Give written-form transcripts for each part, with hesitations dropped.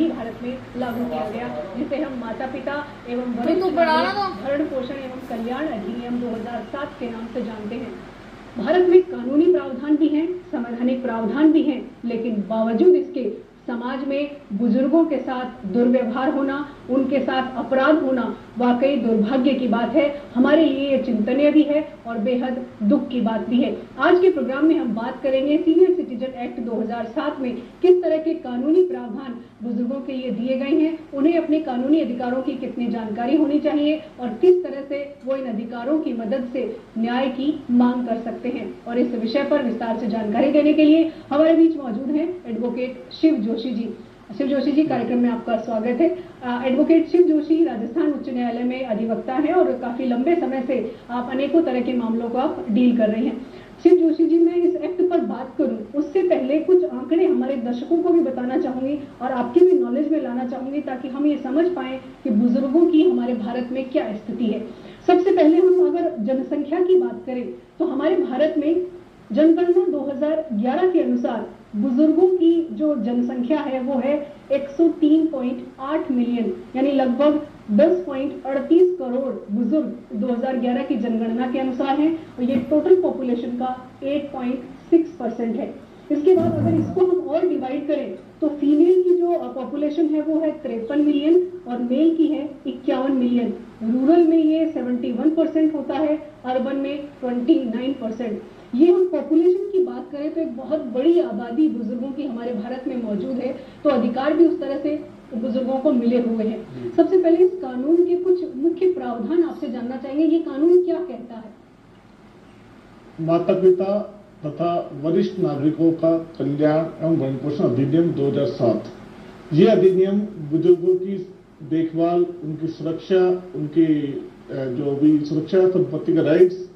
ही भारत में लागू किया गया, जिसे हम माता पिता एवं भरण पोषण एवं कल्याण अधिनियम 2007 के नाम से जानते हैं। भारत में कानूनी प्रावधान भी हैं, संवैधानिक प्रावधान भी हैं, लेकिन बावजूद इसके समाज में बुजुर्गों के साथ दुर्व्यवहार होना, उनके साथ अपराध होना वाकई दुर्भाग्य की बात है। हमारे लिए ये चिंतनीय भी है और बेहद दुख की बात भी है। आज के प्रोग्राम में हम बात करेंगे सीनियर सिटीजन एक्ट 2007 में किस तरह के कानूनी प्रावधान बुजुर्गों के लिए दिए गए हैं, उन्हें अपने कानूनी अधिकारों की कितनी जानकारी होनी चाहिए और किस तरह से वो इन अधिकारों की मदद से न्याय की मांग कर सकते हैं। और इस विषय पर विस्तार से जानकारी देने के लिए हमारे बीच मौजूद हैं एडवोकेट शिव जोशी जी। शिव जोशी जी, कार्यक्रम में आपका स्वागत है। एडवोकेट शिव जोशी राजस्थान उच्च न्यायालय में अधिवक्ता हैं और काफी लंबे समय से आप अनेकों तरह के मामलों को आप डील कर रहे हैं। शिव जोशी जी, मैं इस एक्ट पर बात करूं उससे पहले कुछ आंकड़े हमारे दर्शकों को भी बताना चाहूंगी और आपकी भी नॉलेज में लाना चाहूंगी ताकि हम ये समझ पाएं कि बुजुर्गों की हमारे भारत में क्या स्थिति है। सबसे पहले हम अगर जनसंख्या की बात करें तो हमारे भारत में जनगणना 2011 के अनुसार बुजुर्गों की जो जनसंख्या है वो है 103.8 मिलियन, यानी लगभग 10.38 करोड़ बुजुर्ग 2011 की जनगणना के अनुसार हैं और ये टोटल पॉपुलेशन का 8.6% है। इसके बाद अगर इसको हम और डिवाइड करें तो फीमेल की जो पॉपुलेशन है वो है 53 मिलियन और मेल की है 51 मिलियन। रूरल में ये 71% होता है, अर्बन में 29%। ये हम पॉपुलेशन की बात करें तो एक बहुत बड़ी आबादी बुजुर्गों की हमारे भारत में मौजूद है, तो अधिकार भी उस तरह से बुजुर्गों को मिले हुए हैं। सबसे पहले इस कानून के कुछ मुख्य प्रावधान आपसे जानना चाहेंगे, ये कानून क्या कहता है? माता पिता तथा वरिष्ठ नागरिकों का कल्याण एवं भरण पोषण अधिनियम 2007, ये अधिनियम बुजुर्गों की देखभाल, उनकी सुरक्षा, उनकी जो भी सुरक्षा संपत्ति का राइट्स,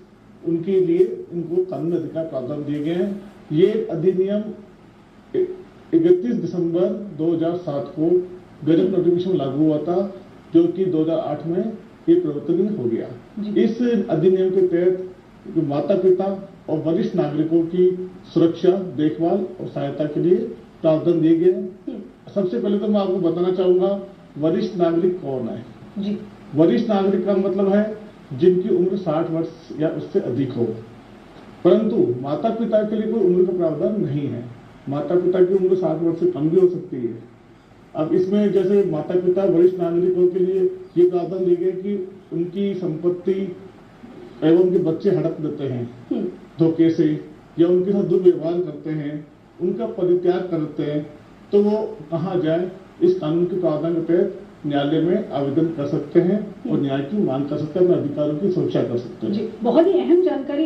उनके लिए इनको कानूनी अधिकार प्रावधान दिए गए हैं। ये अधिनियम 31 दिसंबर 2007 को गजट नोटिफिकेशन लागू हुआ था, जो कि 2008 में ये प्रवर्तनीय हो गया। इस अधिनियम के तहत माता पिता और वरिष्ठ नागरिकों की सुरक्षा, देखभाल और सहायता के लिए प्रावधान दिए गए। सबसे पहले तो मैं आपको बताना चाहूंगा वरिष्ठ नागरिक कौन है। जी। वरिष्ठ नागरिक का मतलब है जिनकी उम्र 60 वर्ष या उससे अधिक हो, परंतु माता पिता के लिए कोई उम्र का प्रावधान नहीं है। माता पिता की उम्र 60 वर्ष से कम भी हो सकती है। अब इसमें जैसे माता पिता वरिष्ठ नागरिकों के लिए ये प्रावधान दिए गए कि उनकी संपत्ति एवं उनके बच्चे हड़प देते हैं धोखे से या उनके साथ दुर्व्यवहार करते हैं, उनका परित्याग करते हैं, तो वो कहाँ जाए, इस कानून के प्रावधान के तहत न्यायालय में आवेदन कर सकते हैं और न्याय की मांग कर सकते हैं, अपने अधिकारों की सुरक्षा कर सकते हैं। जी, बहुत ही अहम जानकारी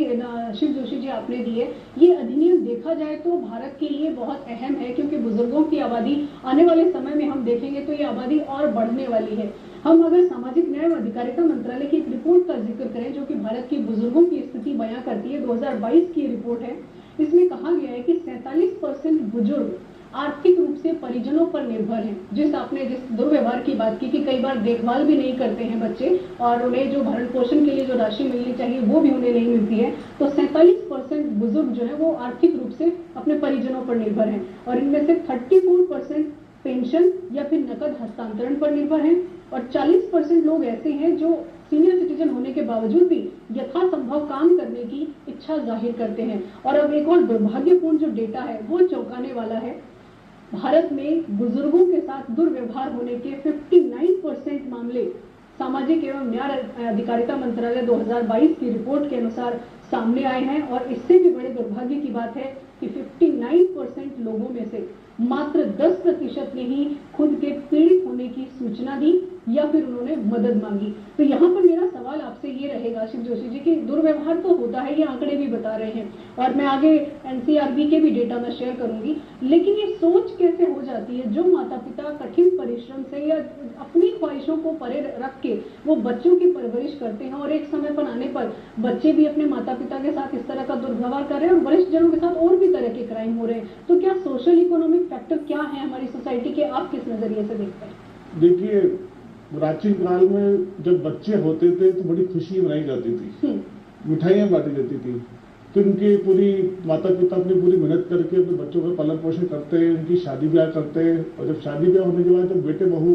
शिव जोशी जी आपने दी है। ये अधिनियम देखा जाए तो भारत के लिए बहुत अहम है, क्योंकि बुजुर्गों की आबादी आने वाले समय में हम देखेंगे तो ये आबादी और बढ़ने वाली है। हम अगर सामाजिक न्याय एवं अधिकारिता मंत्रालय की एक रिपोर्ट का जिक्र करें जो कि भारत की बुजुर्गों की स्थिति बयां करती है, 2022 की रिपोर्ट है, इसमें कहा गया है कि 47% बुजुर्ग आर्थिक रूप से परिजनों पर निर्भर हैं। जिस दुर्व्यवहार की बात की कि कई बार देखभाल भी नहीं करते हैं बच्चे और उन्हें जो भरण पोषण के लिए जो राशि मिलनी चाहिए वो भी उन्हें नहीं मिलती है, तो 47% बुजुर्ग जो है वो आर्थिक रूप से अपने परिजनों पर निर्भर हैं और इनमें से 34% पेंशन या फिर नकद हस्तांतरण पर निर्भर हैं और 40% लोग ऐसे हैं जो सीनियर सिटीजन होने के बावजूद भी यथासंभव काम करने की इच्छा जाहिर करते हैं। और अब एक और दुर्भाग्यपूर्ण जो डेटा है वो चौंकाने वाला है। भारत में बुजुर्गों के साथ दुर्व्यवहार होने के 59% मामले सामाजिक एवं न्याय अधिकारिता मंत्रालय 2022 की रिपोर्ट के अनुसार सामने आए हैं और इससे भी बड़े दुर्भाग्य की बात है कि 59% लोगों में से मात्र 10% ने ही खुद के पीड़ित होने की सूचना दी या फिर उन्होंने मदद मांगी। तो यहाँ पर मेरा सवाल आपसे ये रहेगा शिव जोशी जी कि दुर्व्यवहार तो होता है, ये आंकड़े भी बता रहे हैं और मैं आगे एनसीआरबी के भी डेटा मैं शेयर करूंगी, लेकिन ये सोच कैसे हो जाती है जो माता पिता कठिन परिश्रम से या अपनी ख्वाहिशों को परे रख के वो बच्चों की परवरिश करते हैं और एक समय पर आने पर बच्चे भी अपने माता पिता के साथ इस तरह का दुर्व्यवहार कर रहे हैं और वरिष्ठ जनों के साथ और भी तरह के क्राइम हो रहे हैं। तो क्या सोशल इकोनॉमिक फैक्टर क्या है हमारी सोसाइटी के, आप किस नजरिए से देखते हैं? देखिए, प्राचीन काल में जब बच्चे होते थे तो बड़ी खुशी मनाई जाती थी, मिठाइयां बांटी जाती थी, फिर उनकी पूरी माता पिता अपनी पूरी मेहनत करके अपने बच्चों का पालन पोषण करते हैं, उनकी शादी ब्याह करते हैं और जब शादी ब्याह होने के बाद जब बेटे बहू